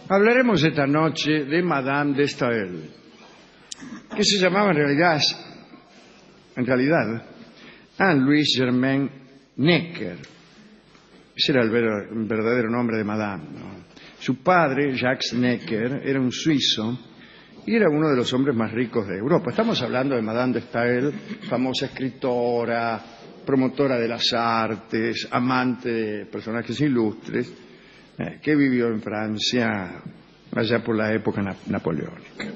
Hablaremos esta noche de Madame de Staël, que se llamaba en realidad Anne-Louise Germaine Necker. Ese era el verdadero nombre de Madame, ¿no? Su padre, Jacques Necker, era un suizo y era uno de los hombres más ricos de Europa. Estamos hablando de Madame de Staël, famosa escritora, promotora de las artes, amante de personajes ilustres, que vivió en Francia allá por la época napoleónica.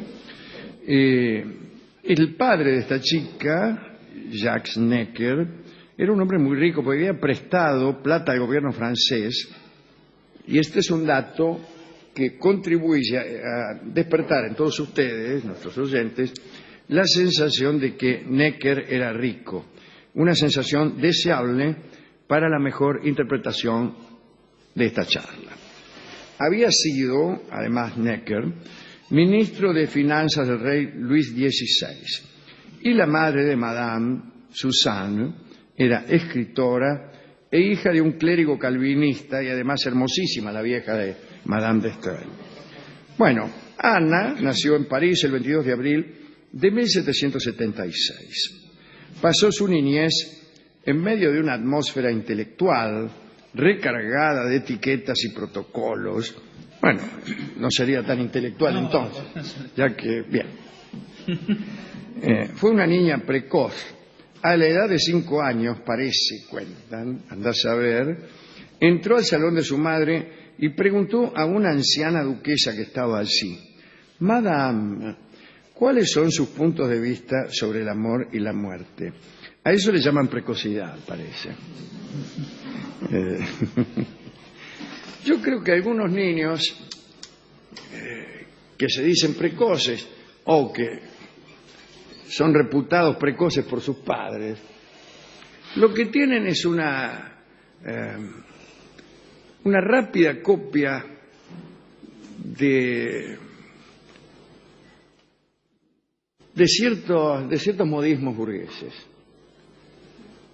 El padre de esta chica, Jacques Necker, era un hombre muy rico porque había prestado plata al gobierno francés, y este es un dato que contribuye a despertar en todos ustedes, nuestros oyentes, la sensación de que Necker era rico, una sensación deseable para la mejor interpretación de esta charla. Había sido, además Necker, ministro de Finanzas del rey Luis XVI, y la madre de Madame, Suzanne, era escritora e hija de un clérigo calvinista y además hermosísima, la vieja de Madame de Staël. Bueno, Ana nació en París el 22 de abril de 1776. Pasó su niñez en medio de una atmósfera intelectual recargada de etiquetas y protocolos. Bueno, no sería tan intelectual entonces, ya que, bien. Fue una niña precoz. A la edad de 5 años, parece, cuentan, andá a saber, entró al salón de su madre y preguntó a una anciana duquesa que estaba allí: Madame, ¿cuáles son sus puntos de vista sobre el amor y la muerte? A eso le llaman precocidad, parece. Yo creo que algunos niños que se dicen precoces o que son reputados precoces por sus padres, lo que tienen es una rápida copia de ciertos modismos burgueses.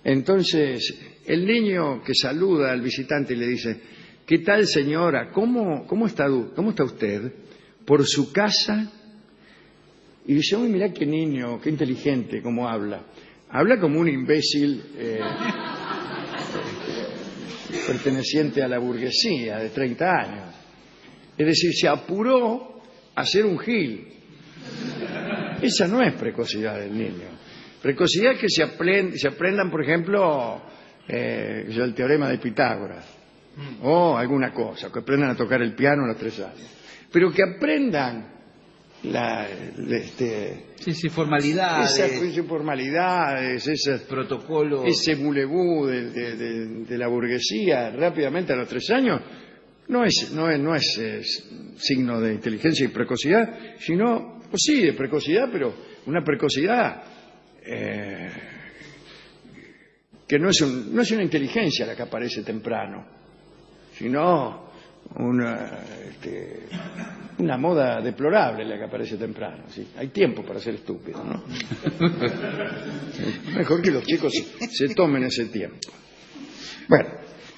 Entonces, el niño que saluda al visitante y le dice: ¿qué tal, señora? ¿Cómo está usted? ¿Por su casa? Y dice: uy, mirá qué niño, qué inteligente, cómo habla. Habla como un imbécil perteneciente a la burguesía de 30 años. Es decir, se apuró a ser un gil. Esa no es precocidad del niño. Precocidad es que se aprendan, por ejemplo, el teorema de Pitágoras o alguna cosa, que aprendan a tocar el piano a los 3 años. Pero que aprendan formalidades, esos protocolos, ese boulevou de la burguesía rápidamente a los 3 años, no es signo de inteligencia y precocidad, sino, pues sí, de precocidad, pero una precocidad que no es una inteligencia la que aparece temprano, sino una moda deplorable la que aparece temprano. ¿Sí? Hay tiempo para ser estúpido, ¿no? Mejor que los chicos se tomen ese tiempo. Bueno,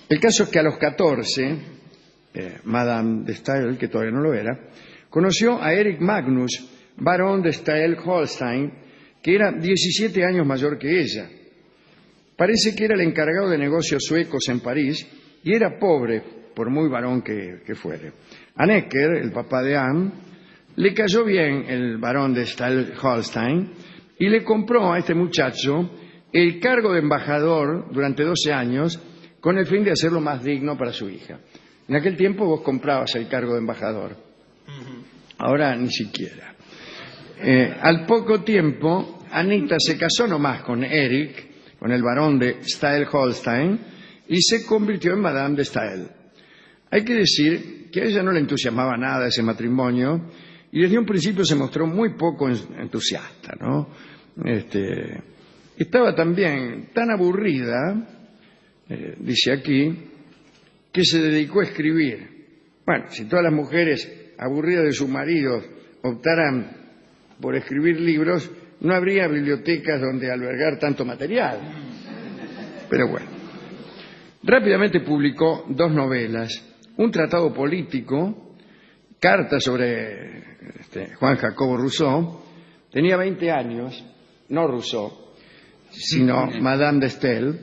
el caso es que a los 14, Madame de Staël, que todavía no lo era, conoció a Erich Magnus, barón de Staël-Holstein, que era 17 años mayor que ella. Parece que era el encargado de negocios suecos en París y era pobre, por muy varón que fuere. A Necker, el papá de Anne, le cayó bien el barón de Staël-Holstein y le compró a este muchacho el cargo de embajador durante 12 años con el fin de hacerlo más digno para su hija. En aquel tiempo vos comprabas el cargo de embajador. Ahora ni siquiera. Al poco tiempo, Anita se casó nomás con Erich, con el barón de Staël-Holstein, y se convirtió en Madame de Staël. Hay que decir que a ella no le entusiasmaba nada ese matrimonio y desde un principio se mostró muy poco entusiasta, ¿no? Estaba también tan aburrida, dice aquí, que se dedicó a escribir. Bueno, si todas las mujeres aburridas de sus maridos optaran por escribir libros, no habría bibliotecas donde albergar tanto material. Pero bueno, rápidamente publicó 2 novelas, un tratado político carta sobre Juan Jacobo Rousseau, tenía 20 años, no Rousseau, sino Madame de Staël.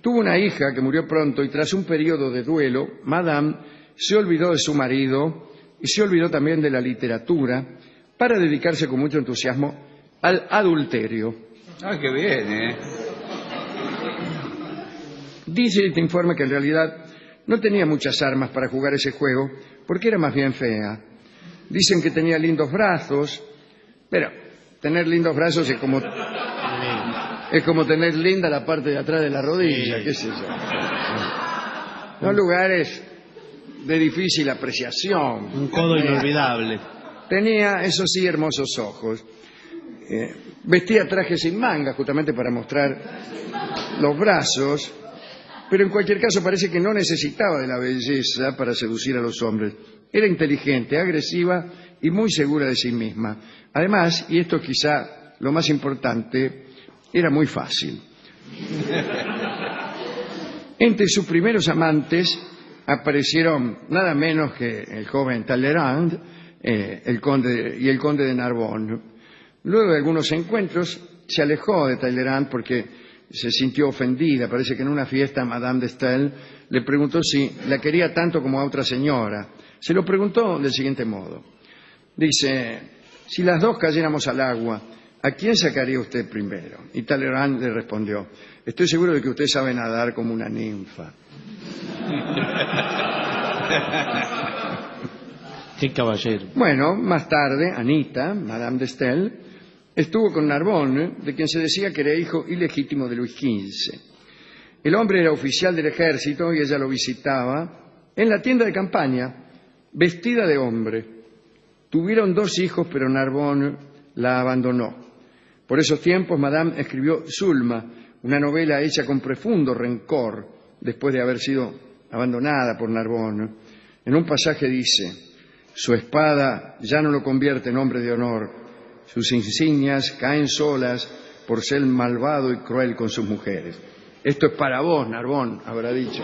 Tuvo una hija que murió pronto y tras un periodo de duelo, Madame se olvidó de su marido y se olvidó también de la literatura para dedicarse con mucho entusiasmo al adulterio. Ah, qué bien, Dice este informe que en realidad no tenía muchas armas para jugar ese juego porque era más bien fea. Dicen que tenía lindos brazos, pero tener lindos brazos es como tener linda la parte de atrás de la rodilla, qué sé yo. Son lugares de difícil apreciación. Un codo inolvidable. Tenía, eso sí, hermosos ojos. Vestía trajes sin manga justamente para mostrar los brazos, pero en cualquier caso parece que no necesitaba de la belleza para seducir a los hombres. Era inteligente, agresiva y muy segura de sí misma. Además, y esto es quizá lo más importante, era muy fácil. Entre sus primeros amantes aparecieron nada menos que el joven Talleyrand el conde de Narbonne. Luego de algunos encuentros se alejó de Talleyrand porque se sintió ofendida. Parece que en una fiesta Madame de Staël le preguntó si la quería tanto como a otra señora. Se lo preguntó del siguiente modo. Dice, si las dos cayéramos al agua, ¿a quién sacaría usted primero? Y Talleyrand le respondió, estoy seguro de que usted sabe nadar como una ninfa. Qué caballero. Bueno, más tarde, Anita, Madame de Staël, estuvo con Narbonne, de quien se decía que era hijo ilegítimo de Luis XV. El hombre era oficial del ejército y ella lo visitaba en la tienda de campaña, vestida de hombre. Tuvieron 2 hijos, pero Narbonne la abandonó. Por esos tiempos, Madame escribió Zulma, una novela hecha con profundo rencor después de haber sido abandonada por Narbonne. En un pasaje dice, su espada ya no lo convierte en hombre de honor, sus insignias caen solas por ser malvado y cruel con sus mujeres. Esto es para vos, Narbonne, habrá dicho.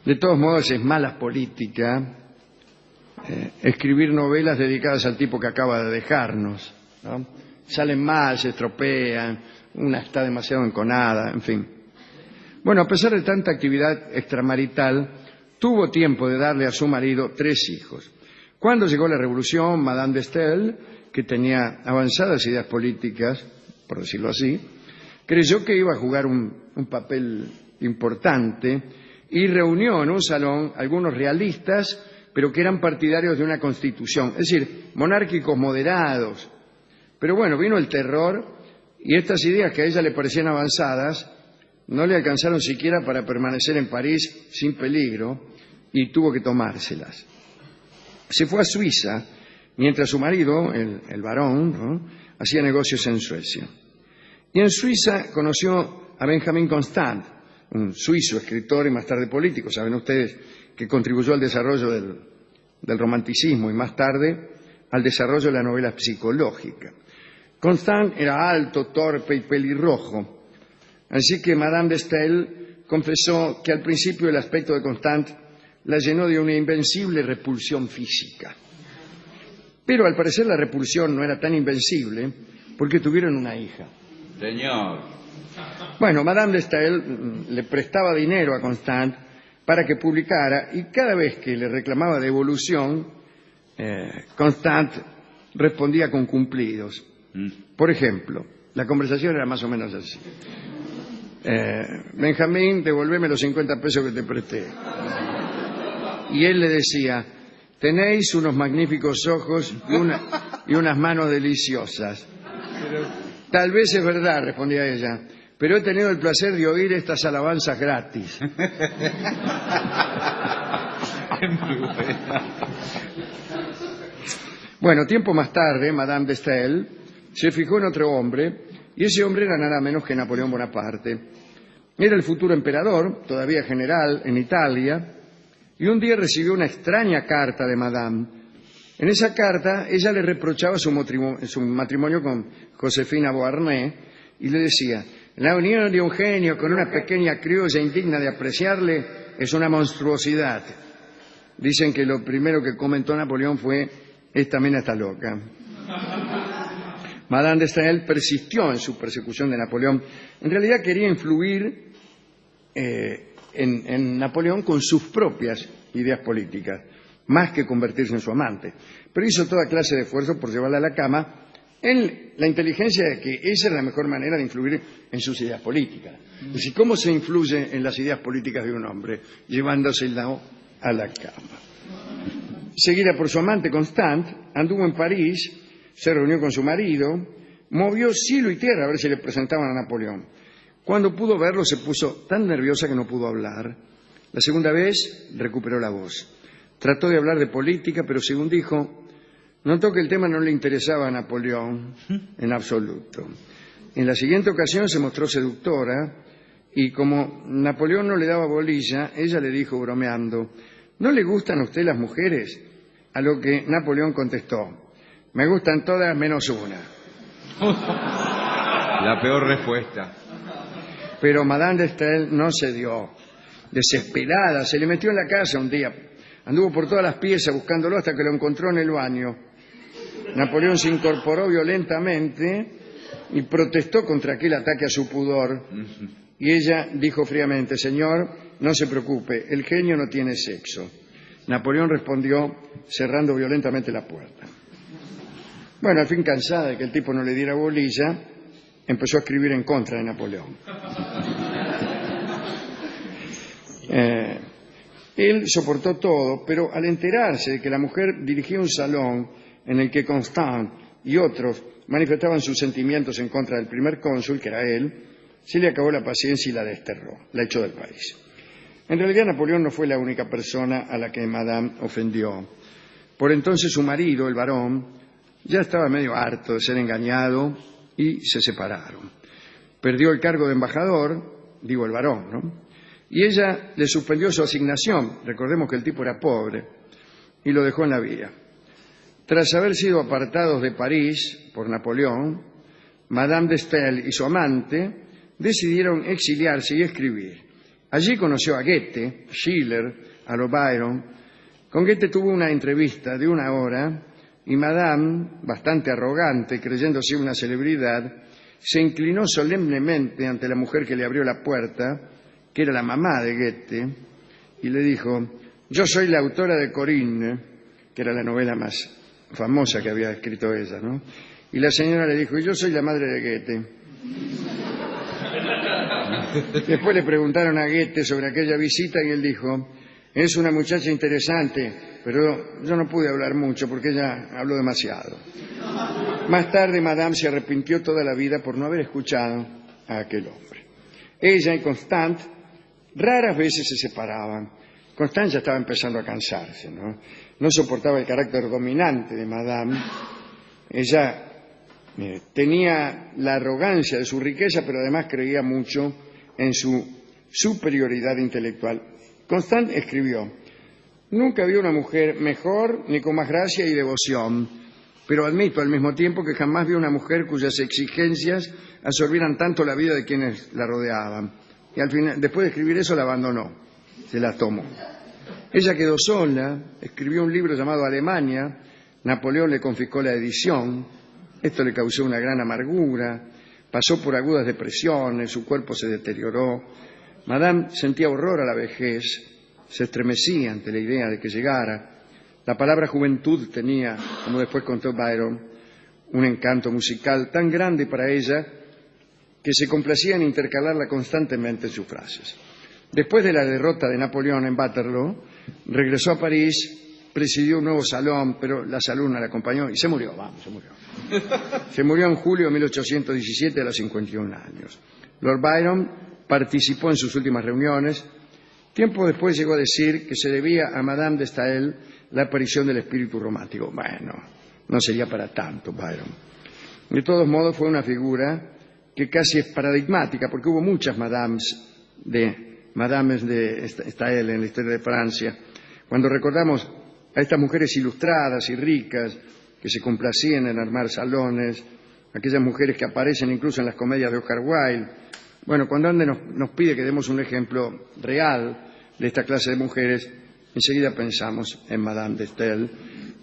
De todos modos, es mala política escribir novelas dedicadas al tipo que acaba de dejarnos, ¿no? Salen mal, se estropean, una está demasiado enconada, en fin. Bueno, a pesar de tanta actividad extramarital, tuvo tiempo de darle a su marido 3 hijos. Cuando llegó la revolución, Madame de Staël, que tenía avanzadas ideas políticas, por decirlo así, creyó que iba a jugar un papel importante y reunió en un salón algunos realistas, pero que eran partidarios de una constitución, es decir, monárquicos moderados. Pero bueno, vino el terror y estas ideas que a ella le parecían avanzadas no le alcanzaron siquiera para permanecer en París sin peligro y tuvo que tomárselas. Se fue a Suiza mientras su marido, el barón, ¿no?, hacía negocios en Suecia. Y en Suiza conoció a Benjamin Constant, un suizo escritor y más tarde político. Saben ustedes que contribuyó al desarrollo del romanticismo y más tarde al desarrollo de la novela psicológica. Constant era alto, torpe y pelirrojo, así que Madame de Staël confesó que al principio el aspecto de Constant la llenó de una invencible repulsión física. Pero al parecer la repulsión no era tan invencible porque tuvieron una hija. Señor. Bueno, Madame de Staël le prestaba dinero a Constant para que publicara y cada vez que le reclamaba devolución, Constant respondía con cumplidos. Por ejemplo, la conversación era más o menos así. Benjamín, devolveme los 50 pesos que te presté. Y él le decía, tenéis unos magníficos ojos y unas manos deliciosas. Tal vez es verdad, respondía ella, pero he tenido el placer de oír estas alabanzas gratis. Bueno, tiempo más tarde, Madame de Staël se fijó en otro hombre, y ese hombre era nada menos que Napoleón Bonaparte. Era el futuro emperador, todavía general, en Italia, y un día recibió una extraña carta de Madame. En esa carta ella le reprochaba su matrimonio con Josefina Beauharnais y le decía, la unión de un genio con una pequeña criolla indigna de apreciarle es una monstruosidad. Dicen que lo primero que comentó Napoleón fue: esta mina está loca. Madame de Staël persistió en su persecución de Napoleón. En realidad quería influir en Napoleón con sus propias ideas políticas, más que convertirse en su amante. Pero hizo toda clase de esfuerzos por llevarla a la cama, en la inteligencia de que esa era la mejor manera de influir en sus ideas políticas. Es decir, ¿cómo se influye en las ideas políticas de un hombre? Llevándosela a la cama. Seguida por su amante Constante, anduvo en París, se reunió con su marido, movió cielo y tierra a ver si le presentaban a Napoleón. Cuando pudo verlo se puso tan nerviosa que no pudo hablar. La segunda vez recuperó la voz. Trató de hablar de política, pero según dijo, notó que el tema no le interesaba a Napoleón en absoluto. En la siguiente ocasión se mostró seductora y como Napoleón no le daba bolilla, ella le dijo bromeando: ¿no le gustan a usted las mujeres? A lo que Napoleón contestó: me gustan todas menos una. La peor respuesta. Pero Madame de Staël no cedió. Desesperada, se le metió en la casa un día. Anduvo por todas las piezas buscándolo hasta que lo encontró en el baño. Napoleón se incorporó violentamente y protestó contra aquel ataque a su pudor. Y ella dijo fríamente: señor, no se preocupe, el genio no tiene sexo. Napoleón respondió cerrando violentamente la puerta. Bueno, al fin, cansada de que el tipo no le diera bolilla, empezó a escribir en contra de Napoleón. Él soportó todo, pero al enterarse de que la mujer dirigía un salón en el que Constant y otros manifestaban sus sentimientos en contra del primer cónsul, que era él, se le acabó la paciencia y la desterró, la echó del país. En realidad Napoleón no fue la única persona a la que Madame ofendió. Por entonces su marido, el barón, ya estaba medio harto de ser engañado y se separaron. Perdió el cargo de embajador, digo el barón, ¿no? Y ella le suspendió su asignación, recordemos que el tipo era pobre, y lo dejó en la vía. Tras haber sido apartados de París por Napoleón, Madame de Staël y su amante decidieron exiliarse y escribir. Allí conoció a Goethe, a Schiller, a Lord Byron. Con Goethe tuvo una entrevista de 1 hora y Madame, bastante arrogante, creyéndose una celebridad, se inclinó solemnemente ante la mujer que le abrió la puerta, que era la mamá de Goethe, y le dijo: yo soy la autora de Corinne, que era la novela más famosa que había escrito ella, ¿no? Y la señora le dijo: yo soy la madre de Goethe. Después le preguntaron a Goethe sobre aquella visita y él dijo: es una muchacha interesante, pero yo no pude hablar mucho porque ella habló demasiado. Más tarde Madame se arrepintió toda la vida por no haber escuchado a aquel hombre. Ella y Constant raras veces se separaban. Constant ya estaba empezando a cansarse, ¿no? No soportaba el carácter dominante de Madame. Ella tenía la arrogancia de su riqueza, pero además creía mucho en su superioridad intelectual. Constant escribió: nunca vi una mujer mejor ni con más gracia y devoción, pero admito al mismo tiempo que jamás vi una mujer cuyas exigencias absorbieran tanto la vida de quienes la rodeaban. Y al final, después de escribir eso, la abandonó, se la tomó. Ella quedó sola, escribió un libro llamado Alemania. Napoleón le confiscó la edición. Esto le causó una gran amargura. Pasó por agudas depresiones, su cuerpo se deterioró. Madame sentía horror a la vejez, se estremecía ante la idea de que llegara. La palabra juventud tenía, como después contó Byron, un encanto musical tan grande para ella que se complacía en intercalarla constantemente en sus frases. Después de la derrota de Napoleón en Waterloo, regresó a París, presidió un nuevo salón, pero la salud no la acompañó y se murió, se murió. Se murió en julio de 1817 a los 51 años. Lord Byron participó en sus últimas reuniones. Tiempo después llegó a decir que se debía a Madame de Staël la aparición del espíritu romántico. Bueno, no sería para tanto, Byron. De todos modos, fue una figura que casi es paradigmática, porque hubo muchas Madames de Staël en la historia de Francia. Cuando recordamos a estas mujeres ilustradas y ricas que se complacían en armar salones, aquellas mujeres que aparecen incluso en las comedias de Oscar Wilde. Bueno, cuando Ande nos pide que demos un ejemplo real de esta clase de mujeres, enseguida pensamos en Madame de Staël,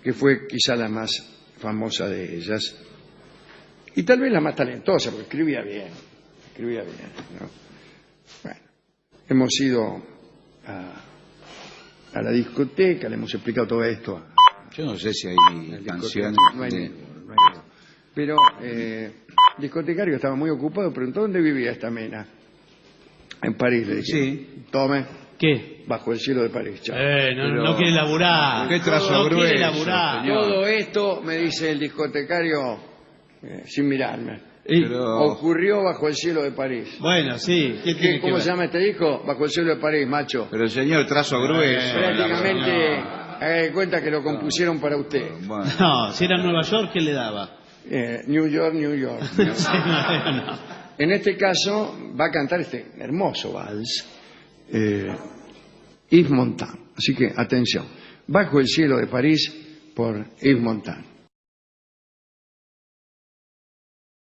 que fue quizá la más famosa de ellas, y tal vez la más talentosa, porque escribía bien, ¿no? Bueno, hemos ido a la discoteca, le hemos explicado todo esto. Yo no sé si hay canciones No hay de... ninguno, no hay ninguno. Pero el discotecario estaba muy ocupado, preguntó dónde vivía esta mena. En París, le dije. Sí. Tome, ¿Qué? bajo el cielo de París. Chao. No quiere laburar. Qué trazo no grueso, quiere laburar. señor. Todo esto, me dice el discotecario, sin mirarme, Pero... ocurrió bajo el cielo de París. Bueno, sí. ¿Qué tiene que ¿Cómo ver? se llama este disco? Bajo el cielo de París, macho. Pero señor, trazo grueso. Prácticamente, haga de cuenta que lo compusieron para usted. Bueno. No, si era en Nueva York, ¿qué le daba? New York, New York. Sí, no. En este caso va a cantar este hermoso vals, Yves Montand. Así que atención, Bajo el cielo de París por Yves Montand.